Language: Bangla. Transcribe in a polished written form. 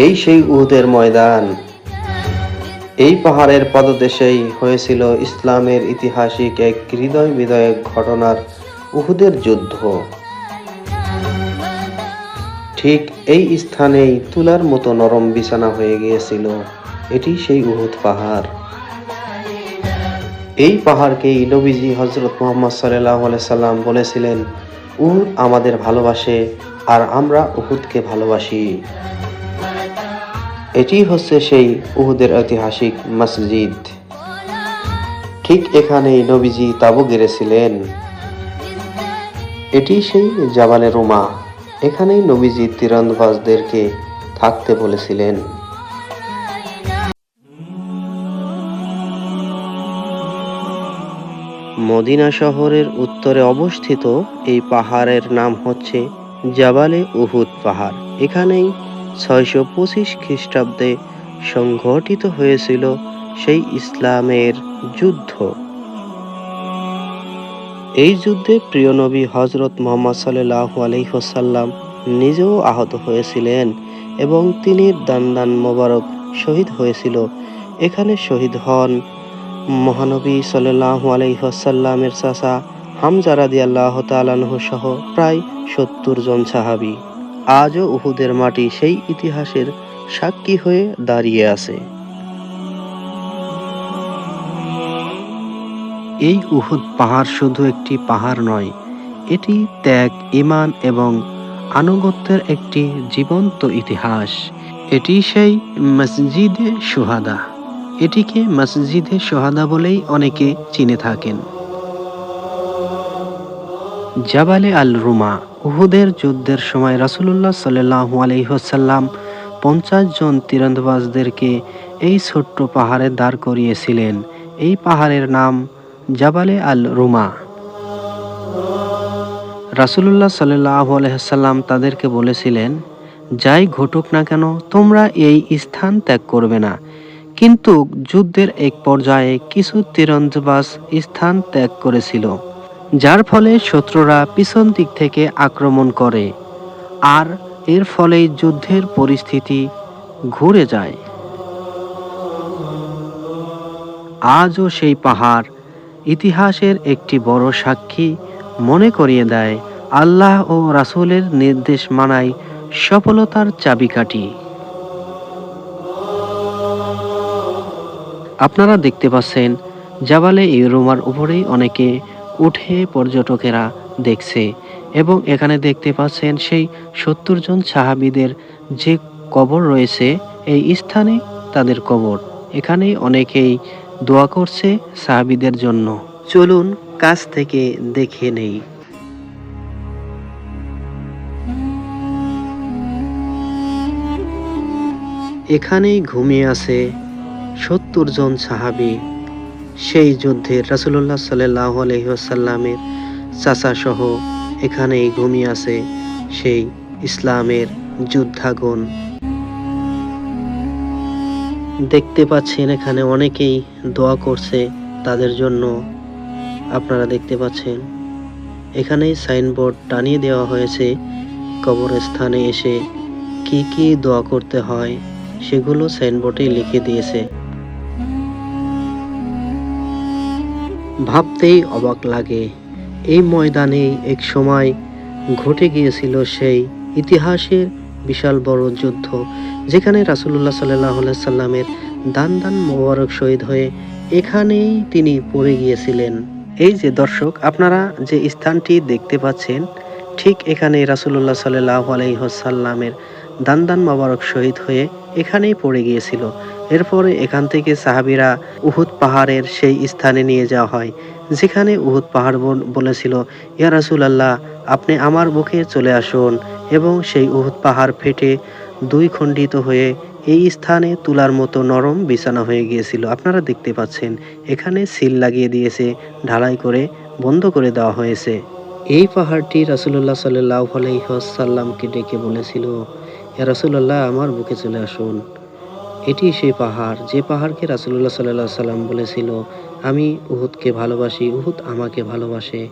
এই সেই উহুদের ময়দান। এই পাহাড়ের পদদেশেই হয়েছিল ইসলামের ঐতিহাসিক এক হৃদয় বিদারক ঘটনার উহুদের যুদ্ধ। ঠিক এই স্থানেই তুলার মতো নরম বিছানা হয়ে গিয়েছিল। এটি সেই উহুদ পাহাড়। এই পাহাড়কেই নবীজি হযরত মুহাম্মদ সাল্লাল্লাহু আলাইহি সাল্লাম বলেছিলেন, উহুদ আমাদের ভালোবাসে আর আমরা উহুদকে ভালোবাসি। এটি হচ্ছে সেই উহুদের ঐতিহাসিক মসজিদ। ঠিক এখানেই নবীজি তাঁবু গেড়েছিলেন। এটি সেই জাবালে রুমা। এখানেই নবীজি তীরন্দাজদেরকে থাকতে বলেছিলেন। মদিনা শহরের উত্তরে অবস্থিত এই পাহাড়ের নাম হচ্ছে জাবালে উহুদ পাহাড়। এখানেই 625 খ্রিস্টাব্দে সংঘটিত হয়েছিল সেই ইসলামের যুদ্ধ। এই যুদ্ধে প্রিয় নবী হযরত মুহাম্মদ সাল্লাল্লাহু আলাইহি ওয়াসাল্লাম নিজেও আহত হয়েছিলেন এবং তিনি দান্দান মোবারক শহীদ হয়েছিল। এখানে শহীদ হন মহানবী সাল্লাল্লাহু আলাইহি ওয়াসাল্লামের চাচা হামজা রাদিয়াল্লাহু তাআলা আনহু সহ প্রায় 70 জন সাহাবী। আজও উহুদের মাটি সেই ইতিহাসের সাক্ষী হয়ে দাঁড়িয়ে আছে। এই উহুদ পাহাড় শুধু একটি পাহাড় নয়, এটি ত্যাগ, ঈমান এবং আনুগত্যের একটি জীবন্ত ইতিহাস। এটি সেই মসজিদে শুহাদা। এটিকে মসজিদে শুহাদা বলেই অনেকে চিনে থাকেন। জাবালে আল রুমা। উহুদের যুদ্ধের সময় রাসূলুল্লাহ সাল্লাল্লাহু আলাইহি ওয়াসাল্লাম 50 জন তীরন্দাজদেরকে এই ছোট্ট পাহাড়ে দাঁড় করিয়েছিলেন। এই পাহাড়ের নাম জাবালে আল রুমা। রাসূলুল্লাহ সাল্লাল্লাহু আলাইহি ওয়াসাল্লাম তাদেরকে বলেছিলেন, যাই ঘটুক না কেন তোমরা এই স্থান ত্যাগ করবে না। কিন্তু যুদ্ধের এক পর্যায়ে কিছু তীরন্দাজ স্থান ত্যাগ করেছিল, যার ফলে শত্রুরা পিছন দিক থেকে আক্রমণ করে আর এর ফলেই যুদ্ধের পরিস্থিতি ঘুরে যায়। আজও সেই পাহাড় ইতিহাসের একটি বড় সাক্ষী, মনে করিয়ে দেয় আল্লাহ ও রাসূলের নির্দেশ মানাই সফলতার চাবিকাঠি। আপনারা দেখতে পাচ্ছেন জাবালে রুমার উপরেই অনেকে উঠে পর্যটকেরা দেখছে এবং এখানে দেখতে পাচ্ছেন সেই 70 জন সাহাবীদের যে কবর রয়েছে, এই স্থানে তাদের কবর। এখানেই অনেকেই দোয়া করছে সাহাবীদের জন্য। চলুন কাছ থেকে দেখে নেই। এখানেই ঘুমিয়ে আছে 70 জন সাহাবী। সেই যুদ্ধে রাসূলুল্লাহ সাল্লাল্লাহু আলাইহি ওয়াসাল্লামের চাচা সহ এখানেই ঘুমিয়ে আছে সেই ইসলামের যোদ্ধাগণ। দেখতে পাচ্ছেন এখানে অনেকেই দোয়া করছে তাদের জন্য। আপনারা দেখতে পাচ্ছেন এখানেই সাইনবোর্ড টানিয়ে দেওয়া হয়েছে, কবরস্থানে এসে কি কি দোয়া করতে হয় সেগুলো সাইনবোর্ডে লিখে দিয়েছে। ভাবতেই অবাক লাগে, এই ময়দানেই এক সময় ঘটে গিয়েছিল সেই ইতিহাসের বিশাল বড় যুদ্ধ, যেখানে রাসূলুল্লাহ সাল্লাল্লাহু আলাইহি সাল্লামের দান্দান মোবারক শহীদ হয়ে এখানেই তিনি পড়ে গিয়েছিলেন। এই যে দর্শক, আপনারা যে স্থানটি দেখতে পাচ্ছেন, ঠিক এখানে রাসূলুল্লাহ সাল্লাল্লাহু আলাইহি ওয়াসাল্লামের দান্দান মোবারক শহীদ হয়ে এখানেই পড়ে গিয়েছিল। এরপরে এখান থেকে সাহাবীরা উহুদ পাহাড়ের সেই স্থানে নিয়ে যাওয়া হয়, যেখানে উহুদ পাহাড় বলেছিল, ইয়া রাসূলুল্লাহ, আপনি আমার বুকে চলে আসুন, এবং সেই উহুদ পাহাড় ফেটে দুই খণ্ডিত হয়ে এই স্থানে তুলার মতো নরম বিছানা হয়ে গিয়েছিল। আপনারা দেখতে পাচ্ছেন এখানে সিল লাগিয়ে দিয়েছে, ঢালাই করে বন্ধ করে দেওয়া হয়েছে। এই পাহাড়টি রাসূলুল্লাহ সাল্লাল্লাহু আলাইহি ওয়াসাল্লামকে ডেকে বলেছিল, ইয়া রাসূলুল্লাহ, আমার বুকে চলে আসুন। এটি সেই পাহাড়, যে পাহাড়কে রাসূলুল্লাহ সাল্লাল্লাহু আলাইহি ওয়াসাল্লাম বলেছিল, আমি উহুদকে ভালোবাসি, উহুদ আমাকে ভালোবাসে।